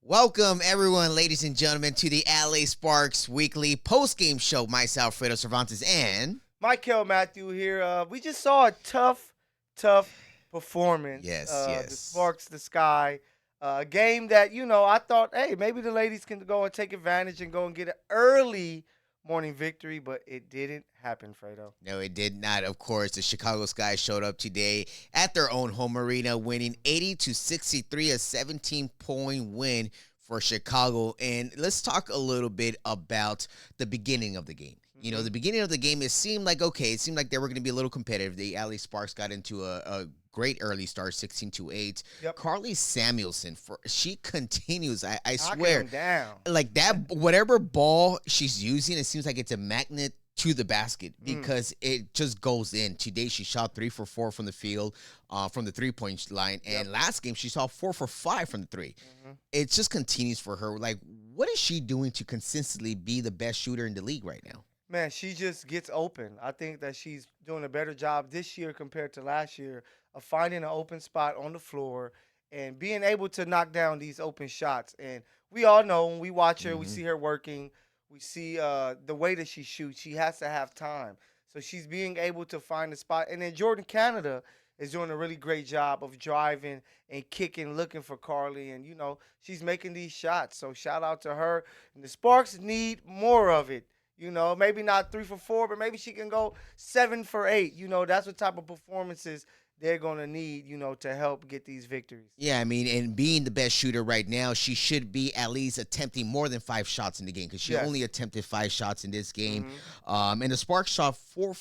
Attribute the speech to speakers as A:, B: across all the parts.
A: Welcome, everyone, ladies and gentlemen, to the LA Sparks weekly post-game show. Myself, Fredo, Cervantes, and
B: Mykell, Mathieu here. We just saw a tough performance.
A: yes,
B: The
A: yes.
B: Sparks, the Sky. A game that, I thought, hey, maybe the ladies can go and take advantage and go and get an early morning victory, but it didn't happen, Fredo.
A: No, it did not. Of course, the Chicago Sky showed up today at their own home arena, winning 80-63, a 17-point win for Chicago. And let's talk a little bit about the beginning of the game.
B: Mm-hmm.
A: The beginning of the game, it seemed like, okay, it seemed like they were going to be a little competitive. The LA Sparks got into a great early start, 16-8.
B: Yep.
A: Carly Samuelson, she continues, I
B: Knocking
A: swear,
B: them down.
A: like that, whatever ball she's using, it seems like it's a magnet to the basket
B: Mm.
A: because it just goes in. Today she shot 3 for 4 from the field, from the 3-point line, and
B: Yep.
A: last game she shot 4 for 5 from the 3.
B: Mm-hmm.
A: It just continues for her. Like, what is she doing to consistently be the best shooter in the league right now?
B: Man, she just gets open. I think that she's doing a better job this year compared to last year of finding an open spot on the floor and being able to knock down these open shots. And we all know when we watch her, we
A: Hmm.
B: see her working, we see the way that she shoots. She has to have time. So she's being able to find a spot. And then Jordan Canada is doing a really great job of driving and kicking, looking for Carly. And, she's making these shots. So shout out to her. And the Sparks need more of it. Maybe not 3 for 4, but maybe she can go 7 for 8. That's what type of performances they're going to need, to help get these victories.
A: Yeah, I mean, and being the best shooter right now, she should be at least attempting more than 5 shots in the game because she
B: Yes.
A: only attempted 5 shots in this game.
B: Hmm.
A: And the Sparks shot 4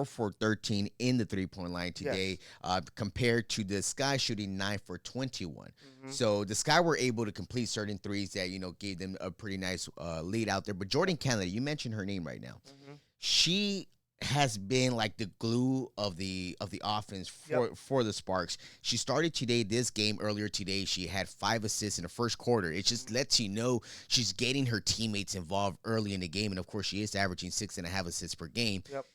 A: for 13 in the 3-point line today,
B: Yes.
A: compared to the Sky shooting 9 for 21.
B: Hmm.
A: So the Sky were able to complete certain threes that gave them a pretty nice lead out there. But Jordan Canada, you mentioned her name right now.
B: Hmm.
A: She has been like the glue of the offense
B: Yep.
A: for the Sparks. She started today, this game earlier today. She had 5 assists in the first quarter. It just lets you know she's getting her teammates involved early in the game, and of course, she is averaging 6.5 assists per game.
B: Yep.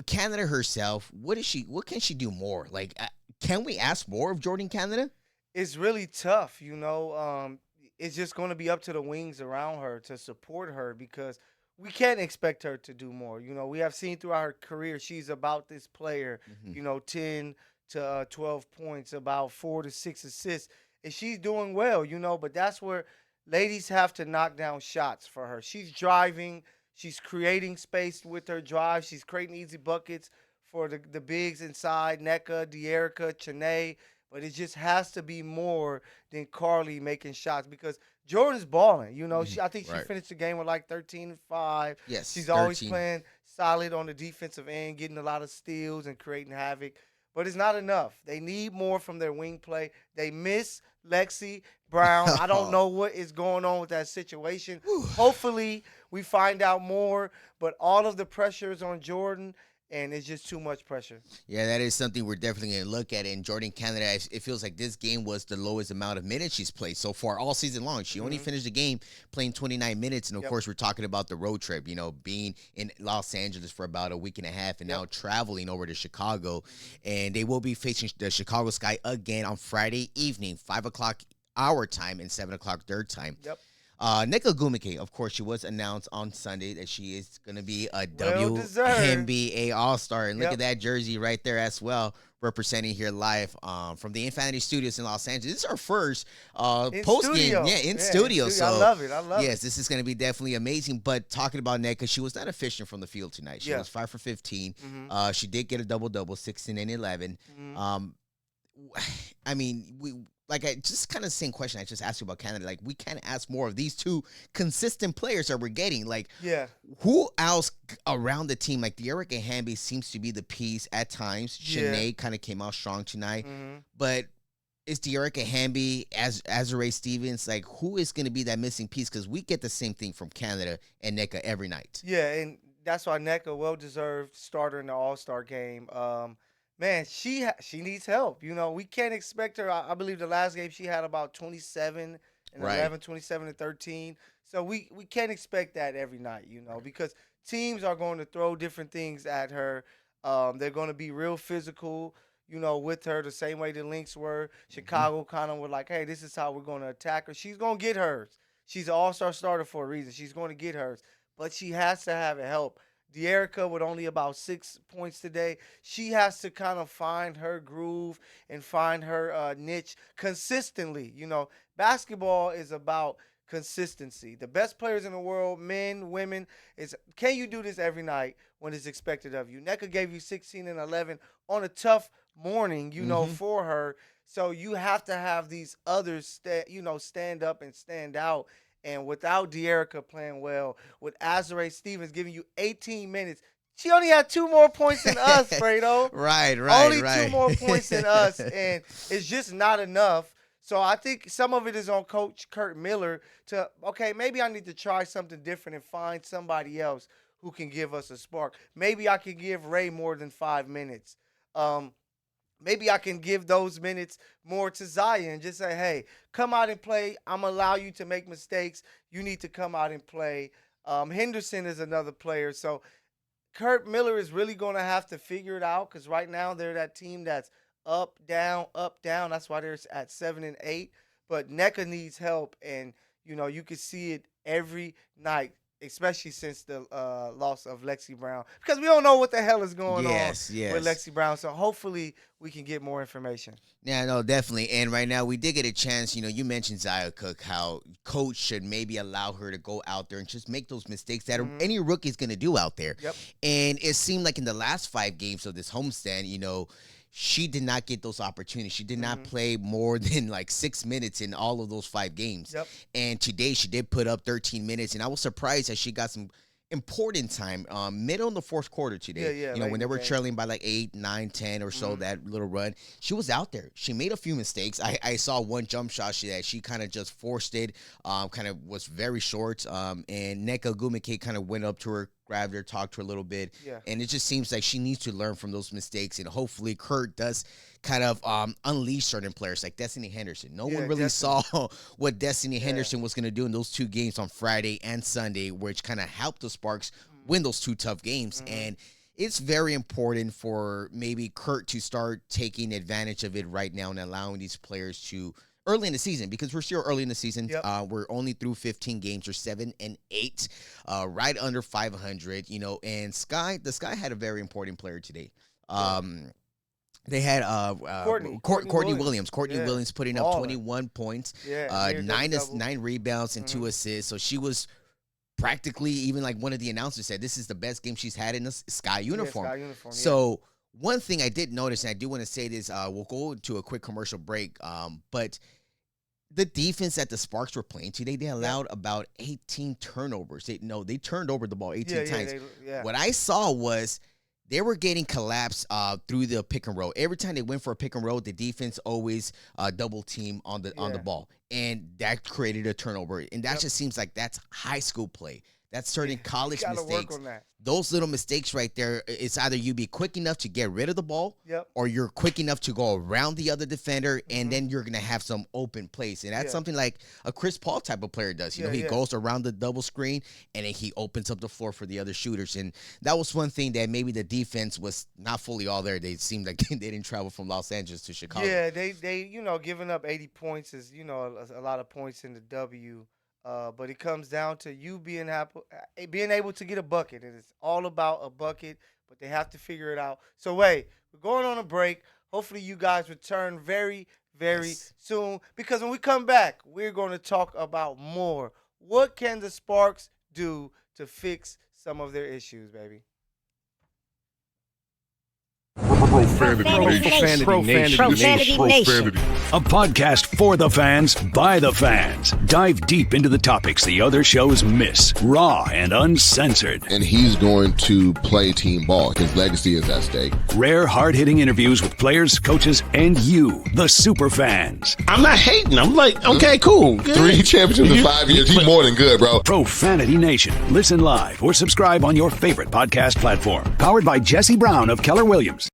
A: Canada herself, what is she? What can she do more? Like, can we ask more of Jordan Canada?
B: It's really tough, it's just going to be up to the wings around her to support her because we can't expect her to do more. We have seen throughout her career she's about this player,
A: Mhm.
B: 10 to 12 points, about 4 to 6 assists. And she's doing well, but that's where ladies have to knock down shots for her. She's driving, she's creating space with her drive, she's creating easy buckets for the bigs inside, NECA, De'Erica, Chanae. But it just has to be more than Carly making shots because Jordan's balling.
A: Mhm.
B: I think she
A: Right.
B: finished the game with like 13 and 5.
A: Yes,
B: She's always
A: 13.
B: playing solid on the defensive end, getting a lot of steals and creating havoc. But it's not enough. They need more from their wing play. They miss Lexi Brown. I don't know what is going on with that situation.
A: Whew.
B: Hopefully, we find out more. But all of the pressure is on Jordan, and it's just too much pressure.
A: Yeah, that is something we're definitely going to look at. In Jordan Canada, it feels like this game was the lowest amount of minutes she's played so far all season long. She only
B: Hmm.
A: finished the game playing 29 minutes. And of
B: Yep.
A: course, we're talking about the road trip, being in Los Angeles for about a week and a half and now
B: Yep.
A: traveling over to Chicago.
B: Mhm.
A: And they will be facing the Chicago Sky again on Friday evening, 5 o'clock our time and 7 o'clock their time.
B: Yep.
A: Nika Gumike, of course, she was announced on Sunday that she is going to be a
B: Well deserved.
A: WNBA All-Star. And look
B: Yep.
A: at that jersey right there as well, representing here live from the Infinity Studios in Los Angeles. This is our first
B: In
A: post-game,
B: studio.
A: yeah, in
B: Yeah,
A: studio.
B: I
A: So,
B: love it. I love
A: yes,
B: it.
A: this is going to be definitely amazing. But talking about Nika, she was not efficient from the field tonight. She
B: Yeah.
A: was 5 for 15.
B: Hmm.
A: She did get a double-double, 16 and 11.
B: Hmm.
A: Um, I mean, I just kind of the same question I just asked you about Canada. Like, we can't ask more of these two consistent players that we're getting. Like,
B: Yeah.
A: who else around the team? Like, De'Erica Hamby seems to be the piece at times.
B: Yeah.
A: Shanae kind of came out strong tonight,
B: Hmm.
A: but is De'Erica Hamby, as Azure Stevens, like, who is going to be that missing piece? Because we get the same thing from Canada and NECA every night.
B: Yeah, and that's why NECA well deserved starter in the All Star game. Man, she needs help. We can't expect her. I believe the last game she had about 27 and
A: Right.
B: 11, 27 and 13. So we can't expect that every night. Because teams are going to throw different things at her. They're going to be real physical. with her the same way the Lynx were. Chicago kind of were like, hey, this is how we're going to attack her. She's going to get hers. She's an all-star starter for a reason. She's going to get hers. But she has to have help. De'Erica with only about 6 points today. She has to kind of find her groove and find her niche consistently. Basketball is about consistency. The best players in the world, men, women, can you do this every night when it's expected of you? Nneka gave you 16 and 11 on a tough morning, for her. So you have to have these others, stand up and stand out. And without De'Erica playing well, with Azurá Stevens giving you 18 minutes, she only had 2 more points than us, Fredo.
A: Right.
B: Only 2 more points than us, and it's just not enough. So I think some of it is on Coach Curt Miller to, okay, maybe I need to try something different and find somebody else who can give us a spark. Maybe I could give Ray more than 5 minutes. Maybe I can give those minutes more to Zaya and just say, hey, come out and play. I'm going to allow you to make mistakes. You need to come out and play. Henderson is another player. So Curt Miller is really going to have to figure it out because right now they're that team that's up, down, up, down. That's why they're at 7 and 8. But Nneka needs help, and, you can see it every night, especially since the loss of Lexi Brown, because we don't know what the hell is going on with Lexi Brown. So hopefully we can get more information.
A: Yeah, no, definitely. And right now we did get a chance. You mentioned Zia Cook, how coach should maybe allow her to go out there and just make those mistakes that any rookie's going to do out there.
B: Yep.
A: And it seemed like in the last 5 games of this homestand, she did not get those opportunities. She did not play more than like 6 minutes in all of those 5 games.
B: Yep.
A: And today she did put up 13 minutes, and I was surprised that she got some important time middle in the fourth quarter today. When they were trailing by like 8, 9, 10 or so, that little run, she was out there. She made a few mistakes. I saw one jump shot that she kind of just forced it, kind of was very short, and Nneka Ogwumike kind of went up to her, grabbed her, talked to her a little bit, and it just seems like she needs to learn from those mistakes, and hopefully Curt does kind of unleash certain players like Destiny Henderson. No one really saw what Destiny Henderson was going to do in those 2 games on Friday and Sunday, which kind of helped the Sparks win those 2 tough games. And it's very important for maybe Curt to start taking advantage of it right now and allowing these players to early in the season, because we're still early in the season. We're only through 15 games. We're 7 and 8, right under 500, and the Sky had a very important player today. They had Courtney Williams. Courtney Williams putting up 21 points, 9 rebounds and 2 assists. So she was practically, even like one of the announcers said, this is the best game she's had in the Sky uniform. So one thing I did notice, and I do want to say this, we'll go to a quick commercial break, but the defense that the Sparks were playing today, they allowed about 18 turnovers. They turned over the ball 18 times. What I saw was they were getting collapsed through the pick and roll. Every time they went for a pick and roll, the defense always double team on the ball, and that created a turnover. And that just seems like that's high school play. That's certain college mistakes. Those little mistakes right there, it's either you be quick enough to get rid of the ball, or you're quick enough to go around the other defender, and then you're going to have some open place. And that's something like a Chris Paul type of player does. He goes around the double screen, and then he opens up the floor for the other shooters. And that was one thing that maybe the defense was not fully all there. They seemed like they didn't travel from Los Angeles to Chicago.
B: Yeah, they giving up 80 points is, a lot of points in the W. But it comes down to you being able to get a bucket. And it's all about a bucket, but they have to figure it out. So, we're going on a break. Hopefully you guys return very, very soon, because when we come back, we're going to talk about more. What can the Sparks do to fix some of their issues, baby?
C: Profanity Nation. A podcast for the fans, by the fans. Dive deep into the topics the other shows miss. Raw and uncensored.
D: And he's going to play team ball. His legacy is at stake.
C: Rare, hard-hitting interviews with players, coaches, and you, the super fans.
E: I'm not hating. I'm like, okay, cool. Good.
D: 3 championships in 5 years. He's more than good, bro.
C: Profanity Nation. Listen live or subscribe on your favorite podcast platform. Powered by Jesse Brown of Keller Williams.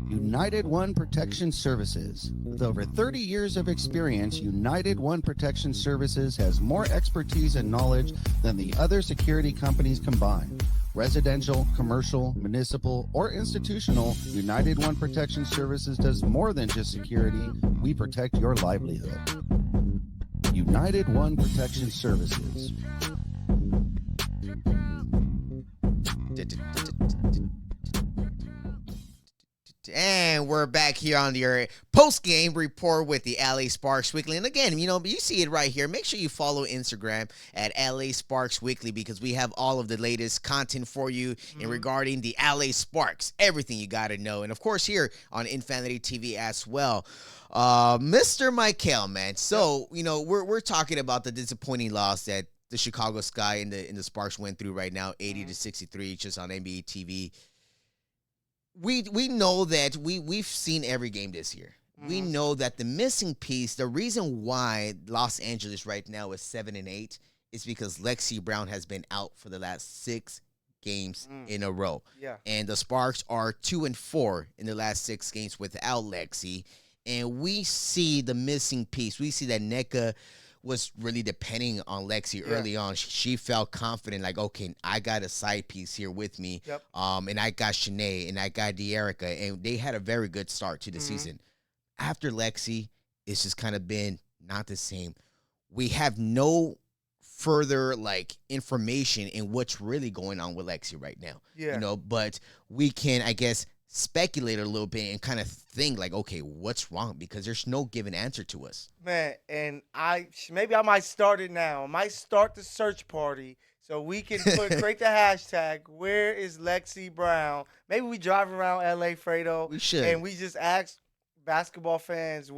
F: United One Protection Services. With over 30 years of experience, United One Protection Services has more expertise and knowledge than the other security companies combined. Residential, commercial, municipal, or institutional, United One Protection Services does more than just security. We protect your livelihood. United One Protection Services.
A: And we're back here on your post-game report with the LA Sparks Weekly. And again, you see it right here. Make sure you follow Instagram at LA Sparks Weekly because we have all of the latest content for you in regarding the LA Sparks. Everything you got to know. And, of course, here on Infinity TV as well. Mr. Mykell, man. So, we're talking about the disappointing loss that the Chicago Sky and the Sparks went through right now, 80-63, just on NBA TV. We know that we've seen every game this year. We know that the missing piece, the reason why Los Angeles right now is 7-8 is because Lexi Brown has been out for the last 6 games in a row.
B: Yeah.
A: And the Sparks are 2-4 in the last 6 games without Lexi. And we see the missing piece. We see that NECA was really depending on Lexi early on. She felt confident, like, okay, I got a side piece here with me.
B: Yep.
A: And I got Shanae and I got De'Erica, and they had a very good start to the season. After Lexi, it's just kind of been not the same. We have no further information in what's really going on with Lexi right now.
B: Yeah.
A: But we can, I guess, speculate a little bit and kind of think okay, what's wrong? Because there's no given answer to us.
B: Man, and maybe I might start it now. I might start the search party so we can create the hashtag, where is Lexi Brown? Maybe we drive around LA, Fredo.
A: We should.
B: And we just ask basketball fans,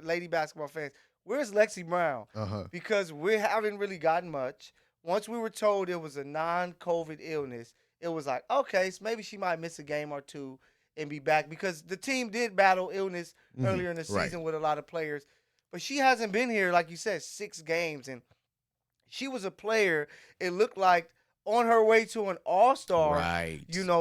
B: lady basketball fans, where's Lexi Brown? Because we haven't really gotten much. Once we were told it was a non-COVID illness, it was like, okay, so maybe she might miss a game or two and be back, because the team did battle illness earlier in the season with a lot of players. But she hasn't been here, like you said, 6 games. And she was a player, it looked like, on her way to an all-star,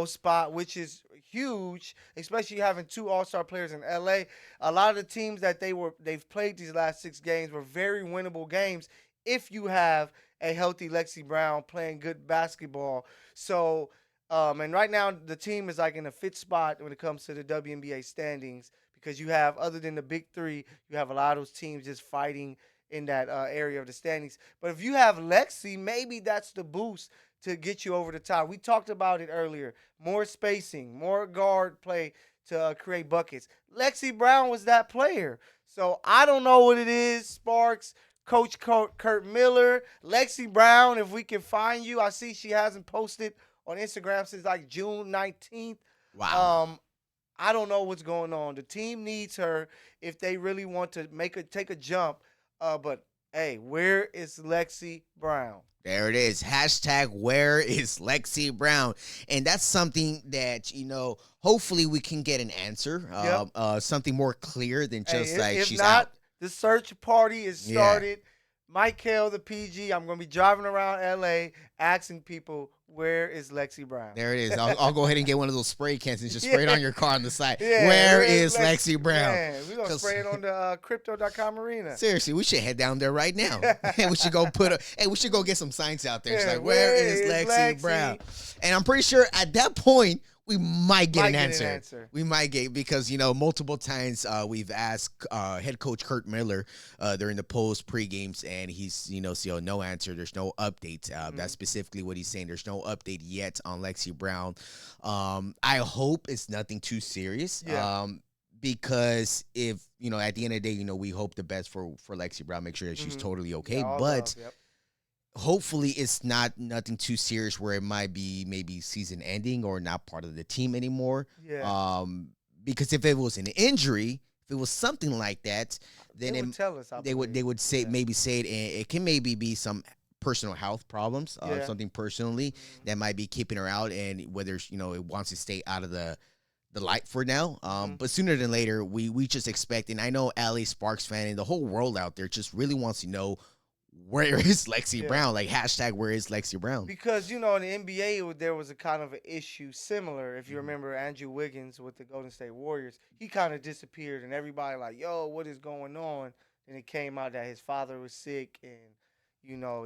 B: spot, which is huge, especially having 2 all-star players in L.A. A lot of the teams that they've played these last 6 games were very winnable games if you have a healthy Lexi Brown playing good basketball. So, and right now the team is in a fit spot when it comes to the WNBA standings, because you have, other than the big 3, you have a lot of those teams just fighting in that area of the standings. But if you have Lexi, maybe that's the boost to get you over the top. We talked about it earlier. More spacing, more guard play to create buckets. Lexi Brown was that player. So I don't know what it is, Sparks, Coach Kurt Miller, Lexi Brown, if we can find you. I see she hasn't posted on Instagram since June 19th.
A: Wow.
B: I don't know what's going on. The team needs her if they really want to take a jump. But, hey, where is Lexi Brown?
A: There it is. Hashtag, where is Lexi Brown? And that's something that, hopefully we can get an answer. Something more clear than just
B: if
A: she's
B: not,
A: out.
B: The search party is started. Mykell, the PG, I'm going to be driving around L.A. asking people, where is Lexi Brown?
A: There it is. I'll go ahead and get one of those spray cans and just spray it on your car on the side. Where is Lexi Brown?
B: Man, we're going to spray it on the Crypto.com arena.
A: Seriously, we should head down there right now. And we should go we should go get some signs out there. It's where is Lexi Brown? And I'm pretty sure at that point, we might get an answer. We might get, because, multiple times we've asked head coach Kurt Miller during the pre-games, and he's, no answer. There's no update. That's specifically what he's saying. There's no update yet on Lexi Brown. I hope it's nothing too serious. Because if, at the end of the day, we hope the best for Lexi Brown, make sure that she's totally okay. But hopefully it's nothing too serious where it might be maybe season ending or not part of the team anymore. Because if it was an injury, if it was something like that, then
B: they would tell us.
A: They would say maybe say it, and it can maybe be some personal health problems, something personally that might be keeping her out, and whether it wants to stay out of the light for now. But sooner than later, we just expect, and I know LA Sparks fan and the whole world out there just really wants to know, where is Lexi Brown? Like, hashtag where is Lexi Brown?
B: Because, in the NBA, there was a kind of an issue similar. If you remember Andrew Wiggins with the Golden State Warriors, he kind of disappeared, and everybody like, yo, what is going on? And it came out that his father was sick, and,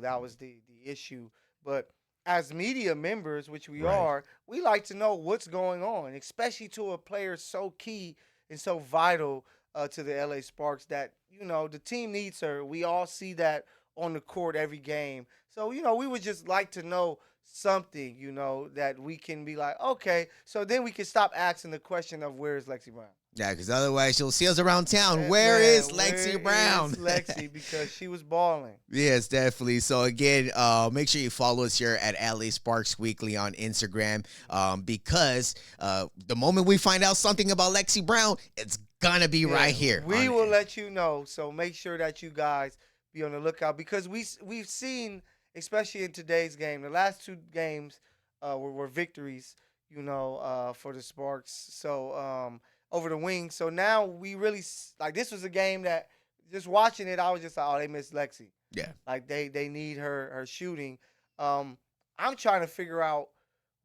B: that was the issue. But as media members, which we are, we like to know what's going on, especially to a player so key and so vital to the LA Sparks that, the team needs her. We all see that on the court every game. So, we would just like to know something, that we can be like, okay, so then we can stop asking the question of where is Lexi Brown?
A: Yeah, because otherwise she'll see us around town. Where is Lexi Brown?
B: Where is Lexi? Because she was balling.
A: Yes, definitely. So again, make sure you follow us here at LA Sparks Weekly on Instagram, because the moment we find out something about Lexi Brown, it's gonna be right here.
B: We will let you know. So make sure that you guys be on the lookout, because we've seen, especially in today's game, the last two games were victories, for the Sparks. So over the Wings. So now we really this was a game that, just watching it, I was just like, oh, they missed Lexi.
A: Yeah,
B: like they need her shooting. I'm trying to figure out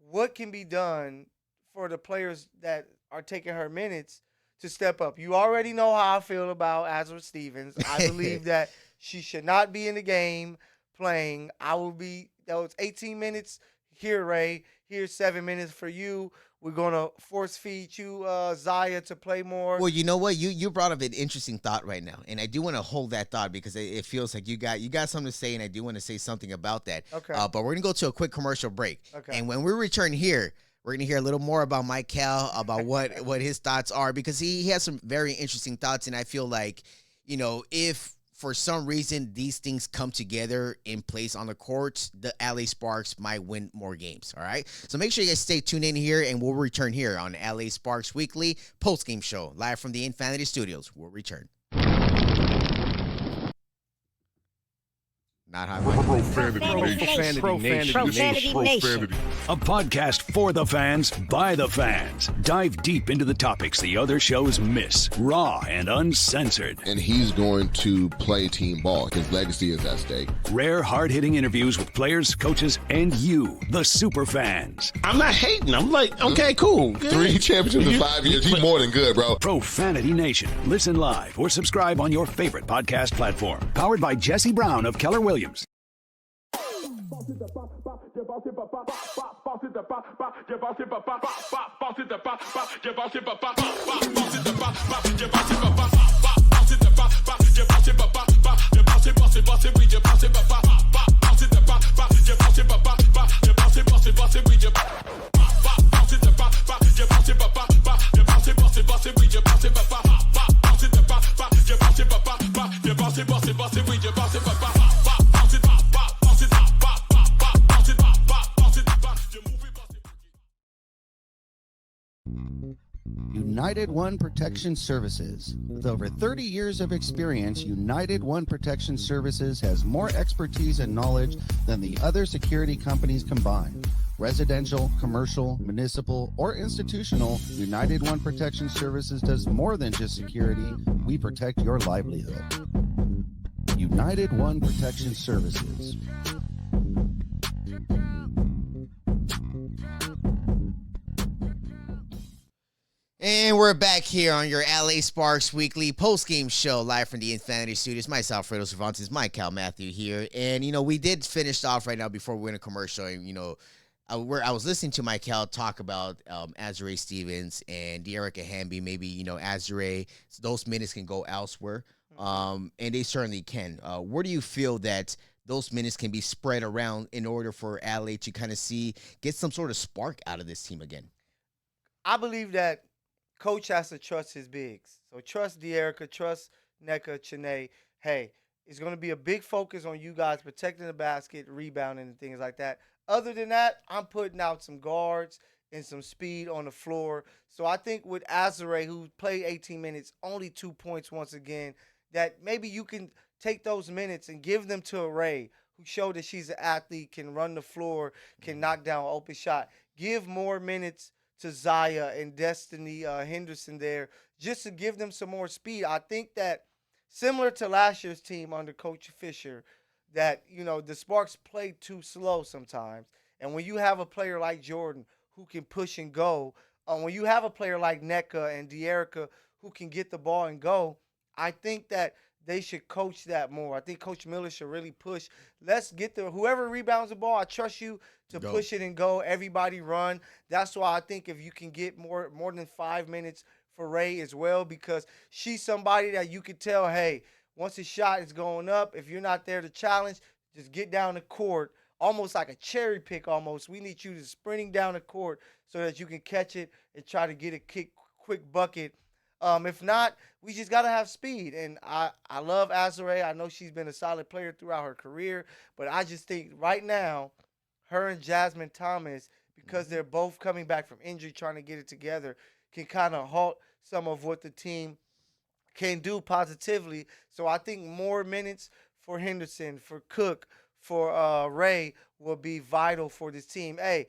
B: what can be done for the players that are taking her minutes to step up. You already know how I feel about Azra Stevens. I believe that she should not be in the game playing. That was 18 minutes. Here, Ray. Here's 7 minutes for you. We're going to force feed you, Zaya, to play more.
A: Well, you know what? You brought up an interesting thought right now, and I do want to hold that thought, because it feels like you got something to say, and I do want to say something about that.
B: Okay.
A: But we're going to go to a quick commercial break.
B: Okay.
A: And when we return here, we're going to hear a little more about Mykell, about what his thoughts are, because he has some very interesting thoughts, and I feel like, if for some reason these things come together in place on the court, the LA Sparks might win more games, all right? So make sure you guys stay tuned in here, and we'll return here on LA Sparks Weekly post-game show, live from the Infinity Studios. We'll return. Not high.
C: Profanity Nation. A podcast for the fans, by the fans. Dive deep into the topics the other shows miss. Raw and uncensored.
D: And he's going to play team ball. His legacy is at stake.
C: Rare, hard-hitting interviews with players, coaches, and you, the super fans.
E: I'm not hating. I'm like, okay, cool. Good.
D: 3 championships in 5 years. He's more than good, bro.
C: Profanity Nation. Listen live or subscribe on your favorite podcast platform. Powered by Jesse Brown of Keller Williams.
F: United One Protection Services. With over 30 years of experience, United One Protection Services has more expertise and knowledge than the other security companies combined. Residential, commercial, municipal, or institutional, United One Protection Services does more than just security. We protect your livelihood. United One Protection Services.
A: And we're back here on your LA Sparks Weekly post-game show, live from the Infinity Studios. Myself, Fredo, Cervantes, Mykell, Mathieu here. And, we did finish off right now before we went to commercial. And, I was listening to Mykell talk about Azra Stevens and De'Erica Hamby. Maybe, Azra, those minutes can go elsewhere. And they certainly can. Where do you feel that those minutes can be spread around in order for LA to kind of get some sort of spark out of this team again?
B: I believe that Coach has to trust his bigs. So trust De'Erica, trust Nneka, Chiney. Hey, it's going to be a big focus on you guys protecting the basket, rebounding, and things like that. Other than that, I'm putting out some guards and some speed on the floor. So I think with Azra, who played 18 minutes, only 2 points once again, that maybe you can take those minutes and give them to Ray, who showed that she's an athlete, can run the floor, can knock down an open shot. Give more minutes to Zaya and Destiny Henderson there just to give them some more speed. I think that similar to last year's team under Coach Fisher, that, the Sparks play too slow sometimes. And when you have a player like Jordan who can push and go, when you have a player like NECA and De'Erica who can get the ball and go, I think that they should coach that more. I think Coach Miller should really push. Let's get whoever rebounds the ball, I trust you to push it and go. Everybody run. That's why I think if you can get more than 5 minutes for Ray as well, because she's somebody that you could tell, hey, once a shot is going up, if you're not there to challenge, just get down the court, almost like a cherry pick almost. We need you to sprinting down the court so that you can catch it and try to get a quick bucket. If not, we just got to have speed. And I love Azare. I know she's been a solid player throughout her career, but I just think right now, her and Jasmine Thomas, because they're both coming back from injury, trying to get it together, can kind of halt some of what the team can do positively. So I think more minutes for Henderson, for Cook, for Ray will be vital for this team. Hey,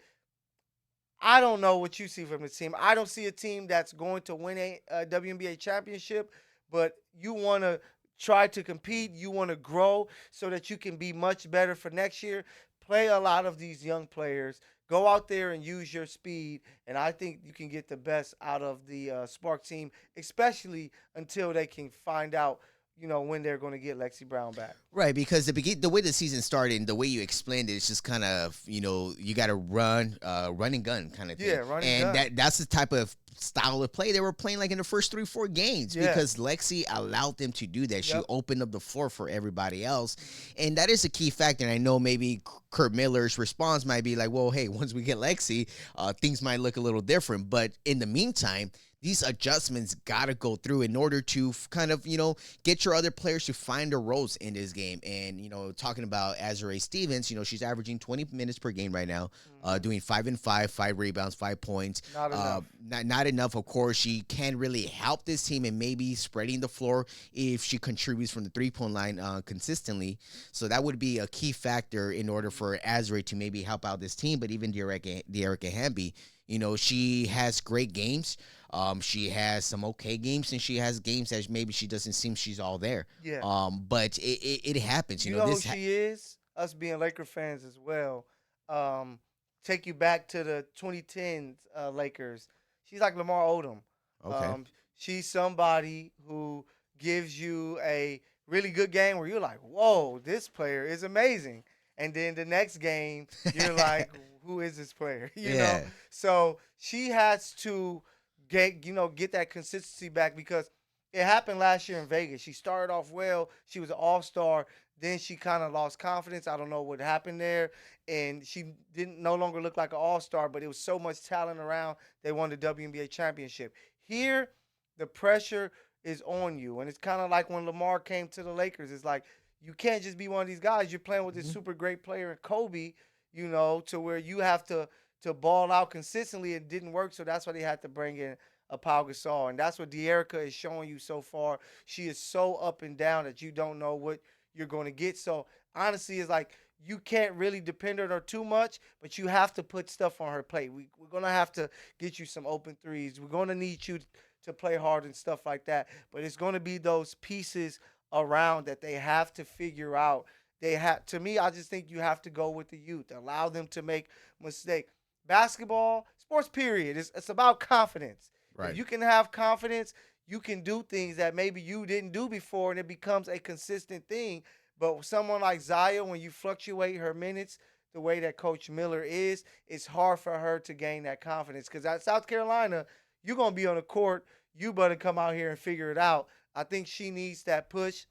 B: I don't know what you see from the team. I don't see a team that's going to win a WNBA championship, but you want to try to compete. You want to grow so that you can be much better for next year. Play a lot of these young players. Go out there and use your speed, and I think you can get the best out of the Spark team, especially until they can find out when they're going to get Lexi Brown back.
A: Right, because the way the season started and the way you explained it, it's just kind of, you got to run and gun kind of thing.
B: Yeah, run and gun.
A: That's the type of style of play they were playing like in the first 3-4 games because Lexi allowed them to do that. Yep. She opened up the floor for everybody else. And that is a key factor. And I know maybe Kurt Miller's response might be like, well, hey, once we get Lexi, things might look a little different. But in the meantime, these adjustments got to go through in order to kind of, get your other players to find their roles in this game. And, talking about Azare Stevens, she's averaging 20 minutes per game right now, doing 5 and 5, 5 rebounds, 5 points.
B: Not enough.
A: Not enough, of course. She can really help this team and maybe spreading the floor if she contributes from the three-point line consistently. So that would be a key factor in order for Azare to maybe help out this team. But even De'Erica Hamby, she has great games. She has some okay games, and she has games that maybe she doesn't seem she's all there.
B: Yeah.
A: But it happens.
B: You know who she is? Us being Laker fans as well. Take you back to the 2010s Lakers. She's like Lamar Odom.
A: Okay.
B: She's somebody who gives you a really good game where you're like, whoa, this player is amazing. And then the next game, you're like, who is this player? You know? So she has to get that consistency back because it happened last year in Vegas. She started off well. She was an all-star. Then she kind of lost confidence. I don't know what happened there. And she no longer look like an all-star, but it was so much talent around, they won the WNBA championship. Here, the pressure is on you. And it's kind of like when Lamar came to the Lakers. It's like, you can't just be one of these guys. You're playing with this super great player in Kobe, to where you have to ball out consistently. It didn't work, so that's why they had to bring in a Pau Gasol. And that's what De'Erica is showing you so far. She is so up and down that you don't know what you're going to get. So, honestly, it's like you can't really depend on her too much, but you have to put stuff on her plate. We're going to have to get you some open threes. We're going to need you to play hard and stuff like that. But it's going to be those pieces around that they have to figure out. To me, I just think you have to go with the youth. Allow them to make mistakes. Basketball, sports period, it's about confidence.
A: Right.
B: If you can have confidence, you can do things that maybe you didn't do before, and it becomes a consistent thing. But with someone like Zaya, when you fluctuate her minutes the way that Coach Miller is, it's hard for her to gain that confidence. Because at South Carolina, you're going to be on the court. You better come out here and figure it out. I think she needs that push.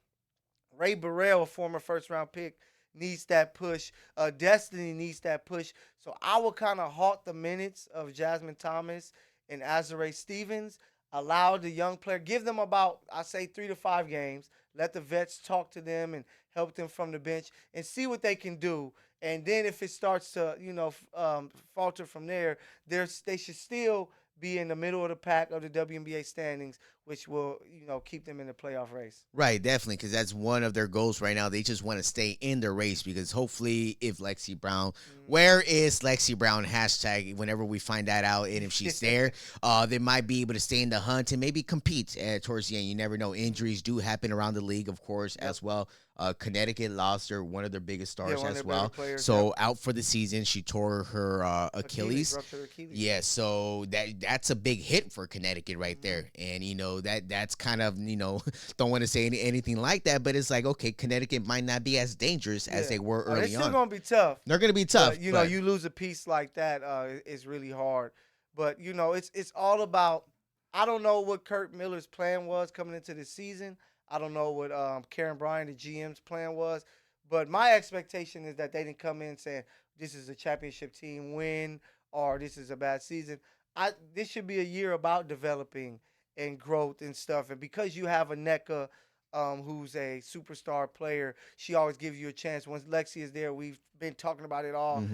B: Ray Burrell, a former first-round pick, needs that push. Destiny needs that push. So I will kind of halt the minutes of Jasmine Thomas and Azare Stevens. Allow the young player, give them about, I say, 3 to 5 games. Let the vets talk to them and help them from the bench and see what they can do. And then if it starts to, falter from there, they should still be in the middle of the pack of the WNBA standings, which will, keep them in the playoff race.
A: Right, definitely, because that's one of their goals right now. They just want to stay in the race because hopefully if Lexi Brown, where is Lexi Brown hashtag whenever we find that out, and if she's there, they might be able to stay in the hunt and maybe compete towards the end. You never know. Injuries do happen around the league, of course, as well. Connecticut lost one of their biggest stars as well.
B: Players,
A: so out for the season. She tore her Achilles.
B: Ruptured Achilles.
A: Yeah, so that's a big hit for Connecticut right there. And, that's kind of, don't want to say anything like that, but it's like, okay, Connecticut might not be as dangerous as they were early on.
B: They're still going to be tough.
A: They're going to be tough.
B: But, you lose a piece like that, it's really hard. But, it's all about, I don't know what Kurt Miller's plan was coming into the season. I don't know what Karen Bryant, the GM's plan was. But my expectation is that they didn't come in saying this is a championship team win or this is a bad season. This should be a year about developing and growth and stuff. And because you have a NECA who's a superstar player, she always gives you a chance. Once Lexi is there, we've been talking about it all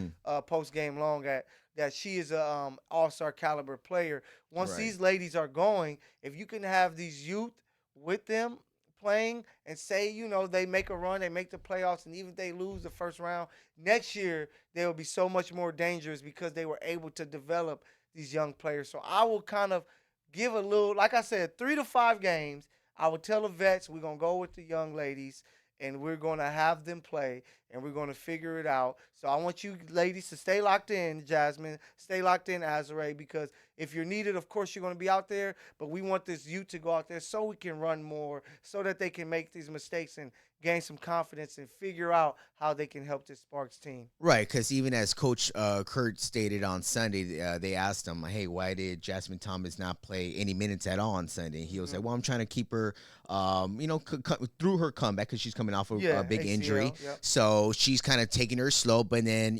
B: post-game long that she is a all-star caliber player. Once these ladies are going, if you can have these youth with them playing and say, they make a run, they make the playoffs, and even if they lose the first round, next year they will be so much more dangerous because they were able to develop these young players. So I will kind of give a little, like I said, 3 to 5 games. I will tell the vets we're going to go with the young ladies, and we're going to have them play, and we're going to figure it out. So I want you ladies to stay locked in, Jasmine. Stay locked in, Azure, because if you're needed, of course, you're going to be out there. But we want this youth to go out there so we can run more, so that they can make these mistakes and gain some confidence and figure out how they can help this Sparks team.
A: Right, because even as Coach Kurt stated on Sunday, they asked him, hey, why did Jasmine Thomas not play any minutes at all on Sunday? He was like, well, I'm trying to keep her, through her comeback because she's coming off of a big ACL, injury. Yep. So she's kind of taking her slow, but then,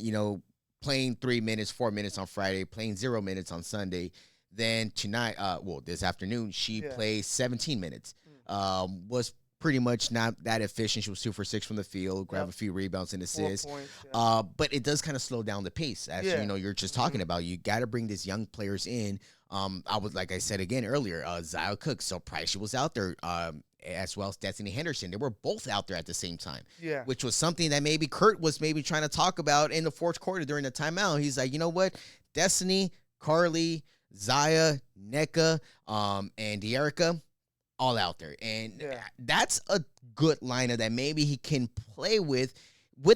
A: playing 3 minutes, 4 minutes on Friday, playing 0 minutes on Sunday. Then tonight, this afternoon, she played 17 minutes. Was pretty much not that efficient. She was 2 for 6 from the field, grab a few rebounds and assists. 4 points, but it does kind of slow down the pace. As you're just talking about, you got to bring these young players in. Like I said again earlier, Zia Cook, so Price, she was out there, as well as Destiny Henderson. They were both out there at the same time, which was something that maybe Kurt was trying to talk about in the fourth quarter during the timeout. He's like, you know what, Destiny, Carly, Zia, NECA, and De'Erica, all out there. And that's a good lineup that maybe he can play with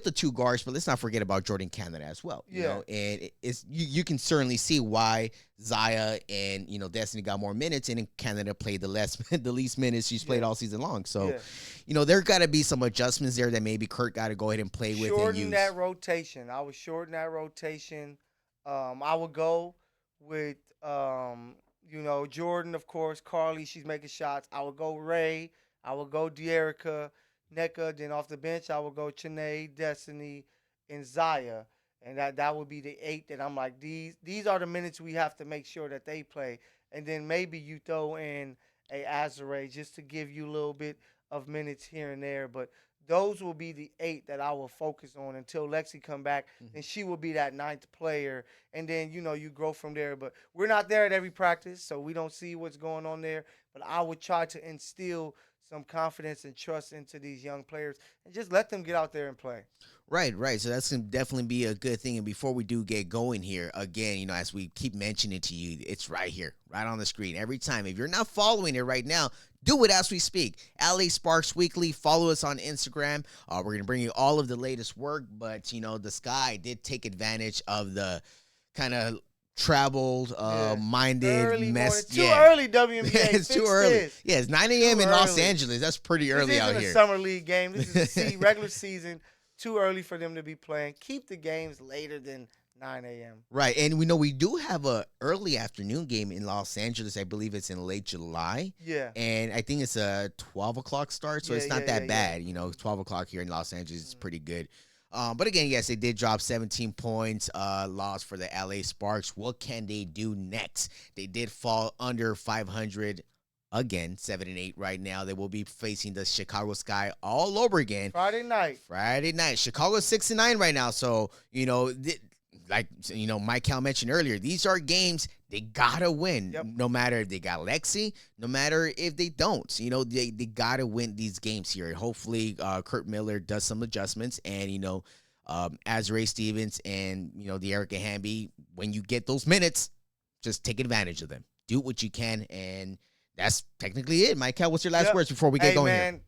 A: the 2 guards, but let's not forget about Jordan Canada as well. You know, and it's you can certainly see why Zia and Destiny got more minutes, and Canada played the least minutes she's played all season long. So, there got to be some adjustments there that maybe Kurt got to go ahead and play with and use.
B: That rotation. I would shorten that rotation. I would go with Jordan, of course. Carly, she's making shots. I would go Ray. I would go De'Erica, NECA. Then off the bench, I would go Chanae, Destiny, and Zia. And that would be the 8 that I'm like, these are the minutes we have to make sure that they play. And then maybe you throw in a Azure just to give you a little bit of minutes here and there. But those will be the 8 that I will focus on until Lexi come back. And she will be that 9th player. And then, you grow from there. But we're not there at every practice, so we don't see what's going on there. But I would try to instill some confidence and trust into these young players and just let them get out there and play.
A: Right. So that's going to definitely be a good thing. And before we do get going here, again, as we keep mentioning to you, it's right here, right on the screen every time. If you're not following it right now, do it as we speak. LA Sparks Weekly. Follow us on Instagram. We're going to bring you all of the latest work. But, the Sky did take advantage of the kind of traveled, minded mess.
B: Too early, WNBA.
A: It's too early. Yeah, it's 9 a.m. in Los Angeles. That's pretty early out here.
B: This isn't a summer league game. This is regular season. Too early for them to be playing. Keep the games later than 9 a.m.
A: Right, and we do have a early afternoon game in Los Angeles. I believe it's in late July.
B: Yeah.
A: And I think it's a 12 o'clock start, so it's not that bad. 12 o'clock here in Los Angeles is pretty good. But again, yes, they did drop 17 points, loss for the LA Sparks. What can they do next? They did fall under 500 again, 7-8 right now. They will be facing the Chicago Sky all over again.
B: Friday night.
A: Chicago's 6-9 right now. So, like Mykell mentioned earlier, these are games They gotta win,
B: Yep.
A: no matter if they got Lexi, no matter if they don't. You know, they gotta win these games here. Hopefully, Kurt Miller does some adjustments, and as Ray Stevens and the Erica Hamby, when you get those minutes, just take advantage of them. Do what you can, and that's technically it. Mykell, what's your last
B: Yep.
A: words before we get going here?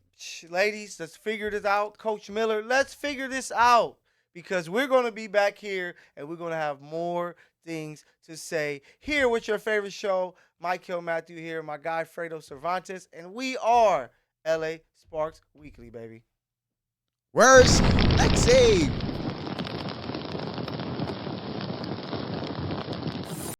B: Ladies, let's figure this out. Coach Miller, let's figure this out, because we're going to be back here and we're going to have more things to say here with your favorite show. Mykell Mathieu here, my guy Fredo Cervantes, and we are LA Sparks Weekly, baby.
A: Where's Lexi?